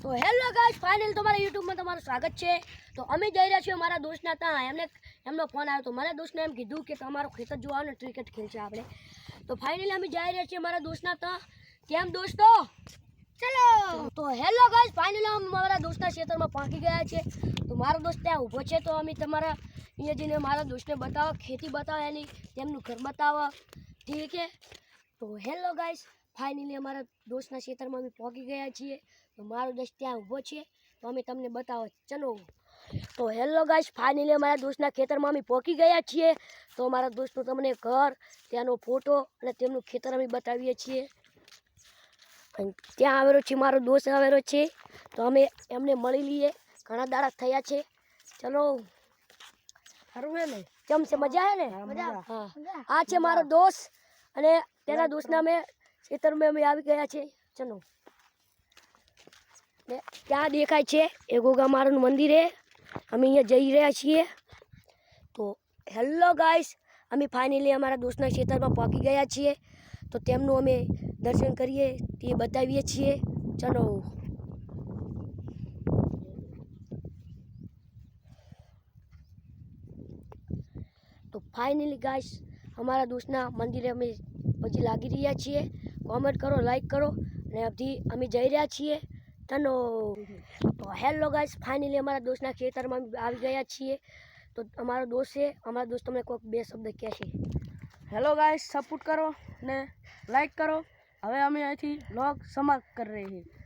તો hello guys, final તમારા યુટ્યુબમાં તમારું સ્વાગત છે। તો અમે જઈ રહ્યા છીએ મારા દોસ્તના ત્યાં। એમનો ફોન આવ્યો તો મારા દોસ્તને એમ કીધું કે તમારો ખેતર જોવા ને ક્રિકેટ ખેલશે આપણે। તો ફાઇનલી અમે જઈ રહ્યા છીએ મારા દોસ્તના ત્યાં। કેમ દોસ્તો ચલો। તો હેલો ગાઈસ, ફાઇનલી અમે મારા દોસ્તના ખેતરમાં પહોંચી ગયા છે। તો મારો દોસ્ત ત્યાં ઊભો છે, તો અમે તમારા અહીંયા જઈને મારા દોસ્તને બતાવો, ખેતી બતાવો, એની તેમનું ઘર બતાવો, ઠીક છે। તો હેલો ગાઈસ, ફાઇનલી અમારા દોસ્તના ખેતરમાં અમે પહોંચી ગયા છીએ। તો મારો દોસ્ત ત્યાં ઊભો છે, તો અમે તમને બતાવો ચલો। તો હેલો ગાઈસ, ફાઇનલી અમારા દોસ્તના ખેતરમાં અમે પહોંચી ગયા છીએ। તો અમારા દોસ્તનું તમને ઘર, ત્યાંનો ફોટો અને તેમનું ખેતર અમે બતાવીએ છીએ। અને ત્યાં આવેલો છે મારો દોસ્ત આવેલો છે, તો અમે એમને મળી લઈએ। ઘણા દાડા થયા છે, ચલો। સારું હે ને? કેમ છે? મજા આવે ને? હા, આ છે મારો દોસ્ત અને તેના દોસ્તના અમે ખેતરમાં અમે આવી ગયા છે, ચલો। ને ત્યાં દેખાય છે એ ગોગા મારું મંદિર છે, અમે અહીંયા જઈ રહ્યા છીએ। તો હેલો ગાઈસ, અમે ફાઇનલી અમારા દોસ્તના ખેતરમાં પહોંચી ગયા છીએ। તો તેમનું અમે દર્શન કરીએ, તે બતાવીએ છીએ, ચલો। તો ફાઇનલી ગાઈસ, અમારા દોસ્તના મંદિરે અમે પછી લાગી રહ્યા છીએ। કોમેન્ટ કરો, લાઈક કરો, અને અબથી અમે જઈ રહ્યા છીએ, ચલો। તો હેલો ગાઈસ, ફાઇનલી અમારા દોસ્તના ખેતરમાં આવી ગયા છીએ। તો અમારો દોસ્ત છે, અમારા દોસ્ત તમને કોઈક બે શબ્દ કહેશે। હેલો ગાઈસ, સપોર્ટ કરો ને લાઈક કરો। હવે અમે અહીંથી વ્લોગ સમાપ્ત કરી રહી છીએ।